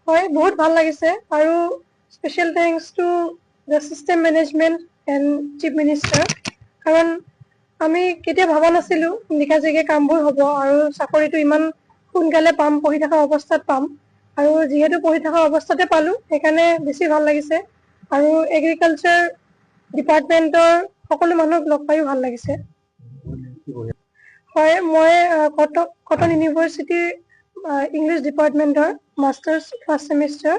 হয় বহুত ভাল লাগিছে আৰু special thanks to the system management and chief minister কাৰণ আমি কেতিয়া ভবা নাছিলোঁ নিশাজিকে কামবোৰ হ'ব আৰু চাকৰিটো ইমান সোনকালে পাম পঢ়ি থকা অৱস্থাত পাম আৰু যিহেতু পঢ়ি থকা অৱস্থাতে পালোঁ সেইকাৰণে বেছি ভাল লাগিছে আৰু এগ্ৰিকালচাৰ ডিপাৰ্টমেণ্টৰ সকলো মানুহক লগ পাইও ভাল লাগিছে হয় মই কটন ইউনিভাৰ্চিটিৰ ইংলিছ ডিপাৰ্টমেণ্টৰ মাষ্টাৰ্ছ ফাৰ্ষ্ট ছেমিষ্টাৰ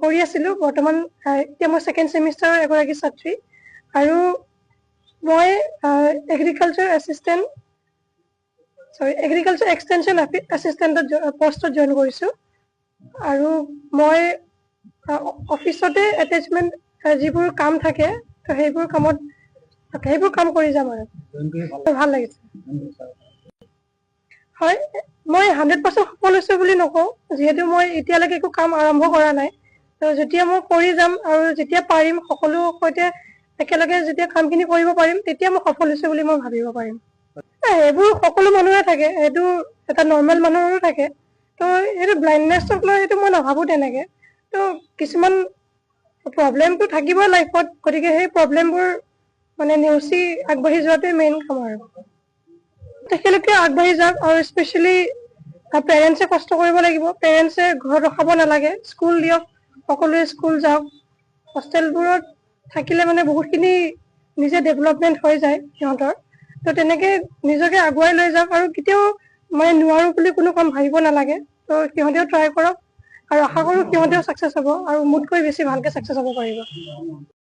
কৰি আছিলোঁ বৰ্তমান এতিয়া মই ছেকেণ্ড ছেমিষ্টাৰৰ এগৰাকী ছাত্ৰী আৰু মই এগ্ৰিকালচাৰ এক্সটেনশ্যন এছিষ্টেণ্টত পষ্টত জইন কৰিছোঁ আৰু মই অফিচতে এটেচমেণ্ট যিবোৰ কাম থাকে তো সেইবোৰ কাম কৰি যাম আৰু ভাল লাগিছে হয় মই 100% সফল হৈছোঁ বুলি নকওঁ যিহেতু মই এতিয়ালৈকে একো কাম আৰম্ভ কৰা নাই তো যেতিয়া মই কৰি যাম আৰু যেতিয়া পাৰিম সকলো সৈতে একেলগে যেতিয়া কামখিনি কৰিব পাৰিম তেতিয়া মই সফল হৈছোঁ বুলি মই ভাবিব পাৰিম এইবোৰ সকলো মানুহৰে থাকে এইটো এটা নৰ্মেল মানুহৰো থাকে তো এইটো ব্লাইণ্ডনেছক লৈ এইটো মই নাভাবোঁ তেনেকৈ তো কিছুমান প্ৰব্লেমটো থাকিবই লাইফত গতিকে সেই প্ৰব্লেমবোৰ মানে নেওচি আগবাঢ়ি যোৱাটোৱে মেইন কাম আৰু তেখেতলোকে আগবাঢ়ি যাওক আৰু স্পেচিয়েলি পেৰেণ্টছে কষ্ট কৰিব লাগিব পেৰেণ্টছে ঘৰত ৰখাব নালাগে স্কুল দিয়ক সকলোৱে স্কুল যাওক হোষ্টেলবোৰত থাকিলে মানে বহুতখিনি নিজে ডেভেলপমেণ্ট হৈ যায় সিহঁতৰ তো তেনেকৈ নিজকে আগুৱাই লৈ যাওক আৰু কেতিয়াও মানে নোৱাৰোঁ বুলি কোনো কাম ভাবিব নালাগে তো সিহঁতেও ট্ৰাই কৰক আৰু আশা কৰোঁ সিহঁতেও ছাকচেছ হ'ব আৰু মোতকৈ বেছি ভালকৈ ছাকচেছ হ'ব পাৰিব